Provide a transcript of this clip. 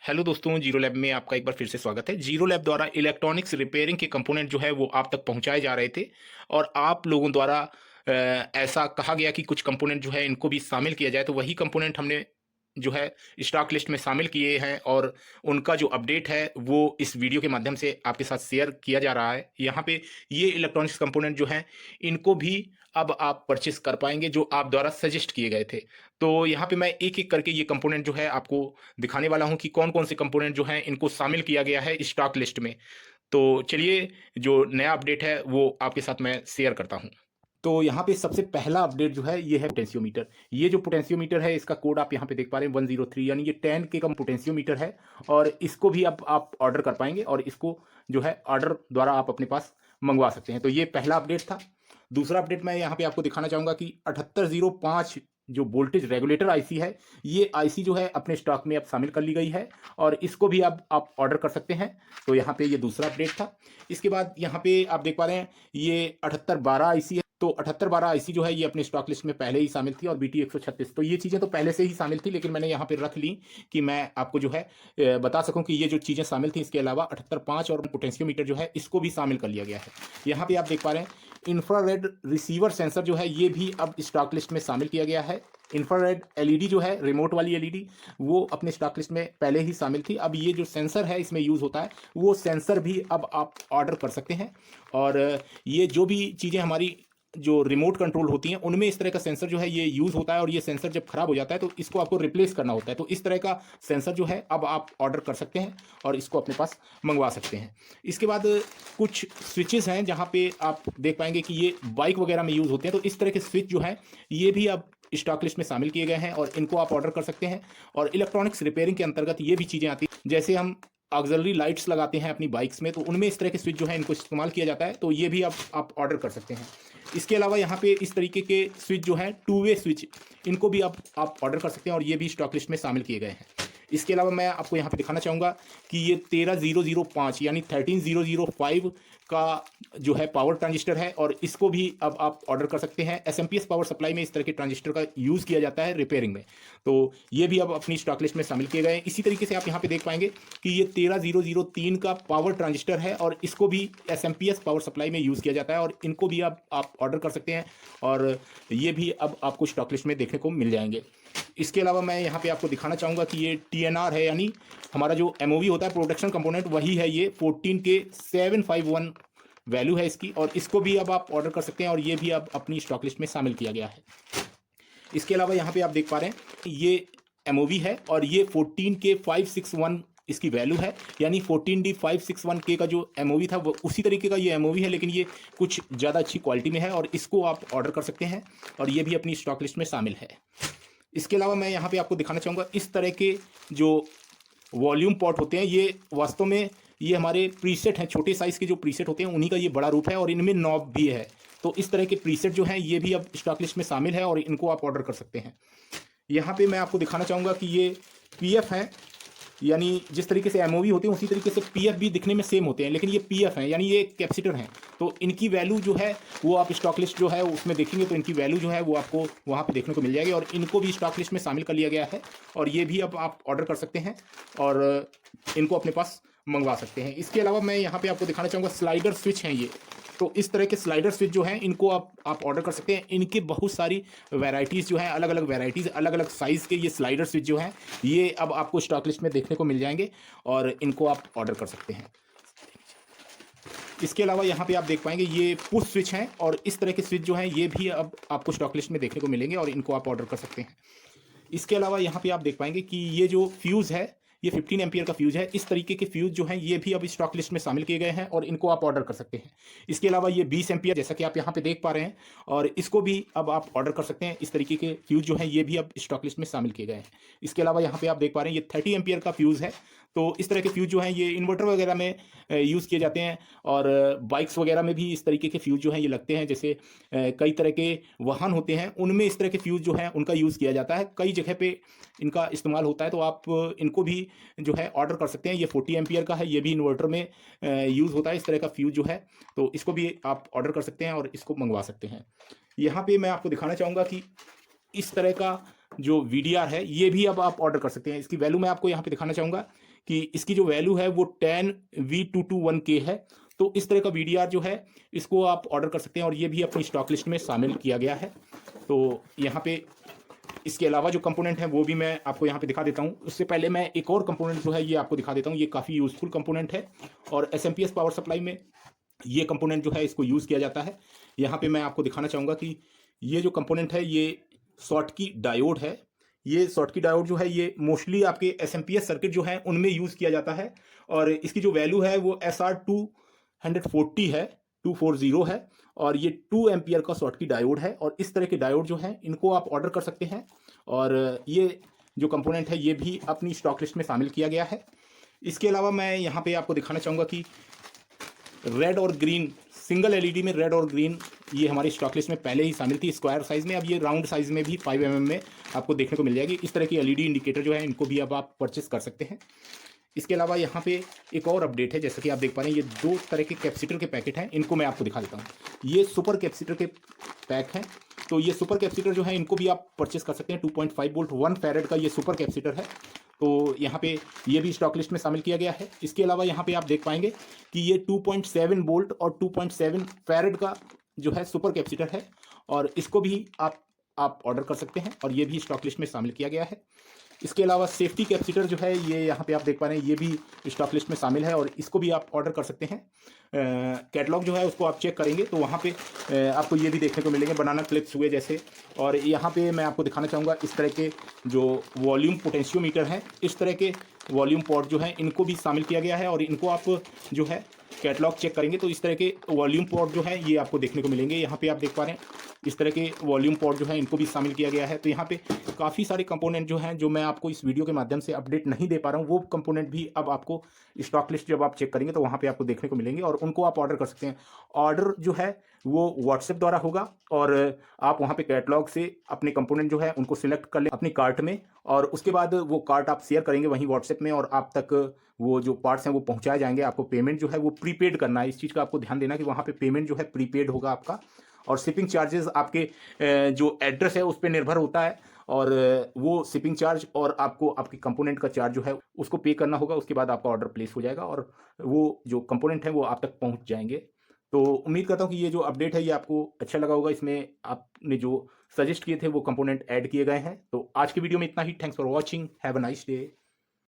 Hello दोस्तों, zero lab में आपका एक बार फिर से स्वागत है। जीरो लैब द्वारा इलेक्ट्रॉनिक्स रिपेयरिंग के कंपोनेंट जो है वो आप तक पहुंचाए जा रहे थे और आप लोगों द्वारा ऐसा कहा गया कि कुछ कंपोनेंट जो है इनको भी शामिल किया जाए, तो वही कंपोनेंट हमने जो है स्टॉक लिस्ट में शामिल किए हैं और उनका जो अपडेट है वो इस वीडियो के माध्यम से आपके साथ शेयर किया जा रहा है। यहाँ पे ये इलेक्ट्रॉनिक्स कंपोनेंट जो हैं इनको भी अब आप परचेस कर पाएंगे जो आप द्वारा सजेस्ट किए गए थे। तो यहाँ पे मैं एक एक करके ये कंपोनेंट जो है आपको दिखाने वाला हूँ कि कौन कौन से कंपोनेंट जो हैं इनको शामिल किया गया है स्टॉक लिस्ट में। तो चलिए, जो नया अपडेट है वो आपके साथ मैं शेयर करता हूँ। तो यहाँ पे सबसे पहला अपडेट जो है ये है पोटेंशियोमीटर। ये जो पोटेंशियोमीटर है इसका कोड आप यहाँ पे देख पा रहे हैं 103, यानी ये 10 के का पोटेंशियोमीटर है और इसको भी अब आप ऑर्डर कर पाएंगे और इसको जो है ऑर्डर द्वारा आप अपने पास मंगवा सकते हैं। तो ये पहला अपडेट था। दूसरा अपडेट मैं यहाँ पे आपको दिखाना चाहूंगा कि 7805 जो वोल्टेज रेगुलेटर आईसी है, ये आईसी जो है अपने स्टॉक में अब शामिल कर ली गई है और इसको भी अब आप ऑर्डर कर सकते हैं। तो यहाँ पे ये दूसरा अपडेट था। इसके बाद यहाँ पे आप देख पा रहे हैं ये 7812 आईसी है। तो 7812 आईसी जो है ये अपने स्टॉक लिस्ट में पहले ही शामिल थी और बीटी 136, तो ये चीज़ें तो पहले से ही शामिल थी, लेकिन मैंने यहाँ पे रख ली कि मैं आपको जो है बता सकूं कि ये जो चीज़ें शामिल थी इसके अलावा 7805 और पोटेंशियोमीटर जो है इसको भी शामिल कर लिया गया है। यहाँ पे आप देख पा रहे हैं इंफ्रारेड रिसीवर सेंसर जो है ये भी अब स्टॉक लिस्ट में शामिल किया गया है। इंफ्रारेड एलईडी जो है, रिमोट वाली एलईडी, वो अपने स्टॉक लिस्ट में पहले ही शामिल थी। अब ये जो सेंसर है इसमें यूज़ होता है वो सेंसर भी अब आप ऑर्डर कर सकते हैं। और ये जो भी चीज़ें हमारी जो रिमोट कंट्रोल होती हैं उनमें इस तरह का सेंसर जो है ये यूज़ होता है और ये सेंसर जब खराब हो जाता है तो इसको आपको रिप्लेस करना होता है। तो इस तरह का सेंसर जो है अब आप ऑर्डर कर सकते हैं और इसको अपने पास मंगवा सकते हैं। इसके बाद कुछ स्विचेस हैं जहाँ पे आप देख पाएंगे कि ये बाइक वगैरह में यूज़ होते हैं। तो इस तरह के स्विच जो है ये भी अब स्टॉक लिस्ट में शामिल किए गए हैं और इनको आप ऑर्डर कर सकते हैं। और इलेक्ट्रॉनिक्स रिपेयरिंग के अंतर्गत ये भी चीज़ें आती हैं, जैसे हम ऑक्सिलरी लाइट्स लगाते हैं अपनी बाइक्स में, तो उनमें इस तरह के स्विच जो है इनको इस्तेमाल किया जाता है। तो ये भी आप ऑर्डर कर सकते हैं। इसके अलावा यहाँ पे इस तरीके के स्विच जो है टू वे स्विच, इनको भी आप ऑर्डर कर सकते हैं और ये भी स्टॉक लिस्ट में शामिल किए गए हैं। इसके अलावा मैं आपको यहाँ पे दिखाना चाहूँगा कि ये 13005 यानी 13005 का जो है पावर ट्रांजिस्टर है और इसको भी अब आप ऑर्डर कर सकते हैं। एसएमपीएस पावर सप्लाई में इस तरह के ट्रांजिस्टर का यूज़ किया जाता है रिपेयरिंग में, तो ये भी अब अपनी स्टॉक लिस्ट में शामिल किए गए हैं। इसी तरीके से आप यहाँ पे देख पाएंगे कि ये 13003 का पावर ट्रांजिस्टर है और इसको भी एसएमपीएस पावर सप्लाई में यूज़ किया जाता है और इनको भी अब आप ऑर्डर कर सकते हैं और ये भी अब आपको स्टॉक लिस्ट में देखने को मिल जाएंगे। इसके अलावा मैं यहाँ पे आपको दिखाना चाहूँगा कि ये टीएनआर है, यानी हमारा जो एमओवी होता है प्रोडक्शन कंपोनेंट, वही है ये 14 के 751 वैल्यू है इसकी और इसको भी अब आप ऑर्डर कर सकते हैं और ये भी अब अपनी स्टॉक लिस्ट में शामिल किया गया है। इसके अलावा यहाँ पे आप देख पा रहे हैं ये एमओवी है और ये 14 के 561 इसकी वैल्यू है, यानी 14D561K का जो एमओवी था वो उसी तरीके का ये एमओवी है, लेकिन ये कुछ ज़्यादा अच्छी क्वालिटी में है और इसको आप ऑर्डर कर सकते हैं और ये भी अपनी स्टॉक लिस्ट में शामिल है। इसके अलावा मैं यहाँ पे आपको दिखाना चाहूँगा इस तरह के जो वॉल्यूम पॉट होते हैं, ये वास्तव में ये हमारे प्रीसेट हैं, छोटे साइज़ के जो प्रीसेट होते हैं उन्हीं का ये बड़ा रूप है और इनमें नॉब भी है। तो इस तरह के प्रीसेट जो हैं ये भी अब स्टॉक लिस्ट में शामिल है और इनको आप ऑर्डर कर सकते हैं। यहाँ पे मैं आपको दिखाना चाहूँगा कि ये पीएफ है, यानी जिस तरीके से एमओवी होते हैं उसी तरीके से पीएफ भी दिखने में सेम होते हैं, लेकिन ये पीएफ हैं यानी ये कैपेसिटर हैं। तो इनकी वैल्यू जो है वो आप स्टॉक लिस्ट जो है उसमें देखेंगे तो इनकी वैल्यू जो है वो आपको वहाँ पे देखने को मिल जाएगी और इनको भी स्टॉक लिस्ट में शामिल कर लिया गया है और ये भी अब आप ऑर्डर कर सकते हैं और इनको अपने पास मंगवा सकते हैं। इसके अलावा मैं यहाँ पे आपको दिखाना चाहूँगा स्लाइडर स्विच हैं ये। तो इस तरह के स्लाइडर स्विच जो हैं इनको आप ऑर्डर कर सकते हैं। इनके बहुत सारी वैरायटीज़ जो हैं, अलग अलग वैरायटीज़, अलग अलग साइज़ के ये स्लाइडर स्विच जो हैं ये अब आपको स्टॉक लिस्ट में देखने को मिल जाएंगे और इनको आप ऑर्डर कर सकते हैं। इसके अलावा यहाँ पे आप देख पाएंगे ये पुश स्विच हैं और इस तरह के स्विच जो हैं ये भी अब आपको स्टॉक लिस्ट में देखने को मिलेंगे और इनको आप ऑर्डर कर सकते हैं। इसके अलावा यहाँ पे आप देख पाएंगे कि ये जो फ्यूज़ है ये 15 एम्पियर का फ्यूज़ है। इस तरीके के फ्यूज़ जो हैं ये भी अब स्टॉक लिस्ट में शामिल किए गए हैं और इनको आप ऑर्डर कर सकते हैं। इसके अलावा ये 20 एम्पियर, जैसा कि आप यहाँ पे देख पा रहे हैं, और इसको भी अब आप ऑर्डर कर सकते हैं। इस तरीके के फ्यूज़ जो हैं ये भी अब स्टॉक लिस्ट में शामिल किए गए हैं। इसके अलावा यहाँ पे आप देख पा रहे हैं ये 30 एम्पियर का फ्यूज़ है। तो इस तरह के फ्यूज़ जो हैं ये इन्वर्टर वगैरह में यूज़ किए जाते हैं और बाइक्स वगैरह में भी इस तरीके के फ्यूज़ जो हैं ये लगते हैं। जैसे कई तरह के वाहन होते हैं उनमें इस तरह के फ्यूज़ जो हैं उनका यूज़ किया जाता है, कई जगह पे इनका इस्तेमाल होता है। तो आप इनको भी जो है ऑर्डर कर सकते हैं। ये 40 एम्पियर का है, ये भी इन्वर्टर में यूज़ होता है इस तरह का फ्यूज़ जो है, तो इसको भी आप ऑर्डर कर सकते हैं और इसको मंगवा सकते हैं। यहाँ पे मैं आपको दिखाना चाहूँगा कि इस तरह का जो वीडीआर है ये भी अब आप ऑर्डर कर सकते हैं। इसकी वैल्यू मैं आपको यहाँ पे दिखाना चाहूँगा कि इसकी जो वैल्यू है वो 10V221K है। तो इस तरह का वीडीआर जो है, इसको आप ऑर्डर कर सकते हैं और ये भी अपनी स्टॉक लिस्ट में शामिल किया गया है। तो यहाँ पे इसके अलावा जो कंपोनेंट हैं वो भी मैं आपको यहाँ पे दिखा देता हूँ। उससे पहले मैं एक और कंपोनेंट जो है ये आपको दिखा देता हूँ। ये काफ़ी यूज़फुल कंपोनेंट है और एसएमपीएस पावर सप्लाई में ये कंपोनेंट जो है इसको यूज़ किया जाता है। यहाँ पे मैं आपको दिखाना चाहूँगा कि ये जो कंपोनेंट है ये शॉटकी डायोड है। ये शॉटकी डायोड जो है ये मोस्टली आपके एसएमपीएस सर्किट जो है उनमें यूज़ किया जाता है और इसकी जो वैल्यू है वो SR240 है, 240 है और ये 2 एम्पियर का शॉटकी डायोड है और इस तरह के डायोड जो हैं इनको आप ऑर्डर कर सकते हैं और ये जो कंपोनेंट है ये भी अपनी स्टॉक लिस्ट में शामिल किया गया है। इसके अलावा मैं यहाँ पे आपको दिखाना चाहूँगा कि रेड और ग्रीन, सिंगल एलईडी में रेड और ग्रीन ये हमारी स्टॉक लिस्ट में पहले ही शामिल थी स्क्वायर साइज़ में। अब ये राउंड साइज़ में भी 5 mm में आपको देखने को मिल जाएगी। इस तरह की एलईडी इंडिकेटर जो है इनको भी अब आप परचेस कर सकते हैं। इसके अलावा यहाँ पे एक और अपडेट है, जैसा कि आप देख पा रहे हैं ये 2 तरह के कैपेसिटर के पैकेट हैं, इनको मैं आपको दिखा देता हूँ। ये सुपर कैपेसिटर के पैक हैं। तो ये सुपर कैपेसिटर जो है इनको भी आप परचेस कर सकते हैं। 2.5 वोल्ट 1 फैरेड का ये सुपर कैपेसिटर है। तो यहाँ पे ये भी स्टॉक लिस्ट में शामिल किया गया है। इसके अलावा यहाँ पे आप देख पाएंगे कि ये 2.7 वोल्ट और 2.7 फैरेड का जो है सुपर कैपेसिटर है और इसको भी आप ऑर्डर कर सकते हैं और ये भी स्टॉक लिस्ट में शामिल किया गया है। इसके अलावा सेफ्टी कैपेसिटर जो है ये यहाँ पे आप देख पा रहे हैं ये भी स्टॉक लिस्ट में शामिल है और इसको भी आप ऑर्डर कर सकते हैं। कैटलॉग जो है उसको आप चेक करेंगे तो वहाँ पे आपको ये भी देखने को मिलेंगे बनाना क्लिप्स हुए जैसे। और यहाँ पे मैं आपको दिखाना चाहूँगा इस तरह के जो वॉल्यूम पोटेंशियोमीटर हैं, इस तरह के वॉल्यूम पॉट जो हैं इनको भी शामिल किया गया है और इनको आप जो है कैटलॉग चेक करेंगे तो इस तरह के वॉल्यूम पॉट जो है ये आपको देखने को मिलेंगे। यहाँ पे आप देख पा रहे हैं इस तरह के वॉल्यूम पॉट जो है इनको भी शामिल किया गया है। तो यहाँ पे काफ़ी सारे कंपोनेंट जो हैं जो मैं आपको इस वीडियो के माध्यम से अपडेट नहीं दे पा रहा हूँ, वो कंपोनेंट भी अब आपको स्टॉक लिस्ट जब आप चेक करेंगे तो वहाँ पे आपको देखने को मिलेंगे और उनको आप ऑर्डर कर सकते हैं। ऑर्डर जो है वो व्हाट्सएप द्वारा होगा और आप वहाँ पे कैटलॉग से अपने कंपोनेंट जो है उनको सिलेक्ट कर लें अपनी कार्ट में और उसके बाद वो कार्ट आप शेयर करेंगे वहीं व्हाट्सएप में और आप तक वो जो पार्ट्स हैं वो पहुँचाए जाएंगे। आपको पेमेंट जो है वो प्रीपेड करना है। इस चीज़ का आपको ध्यान देना कि वहाँ पे पेमेंट जो है प्रीपेड होगा आपका और शिपिंग चार्जेस आपके जो एड्रेस है उस पर निर्भर होता है और वो शिपिंग चार्ज और आपको आपके कंपोनेंट का चार्ज जो है उसको पे करना होगा। उसके बाद आपका ऑर्डर प्लेस हो जाएगा और वो जो कंपोनेंट है वो आप तक पहुंच जाएंगे। तो उम्मीद करता हूं कि ये जो अपडेट है ये आपको अच्छा लगा होगा। इसमें आपने जो सजेस्ट किए थे वो कंपोनेंट ऐड किए गए हैं। तो आज की वीडियो में इतना ही। Thanks for watching, have a nice day.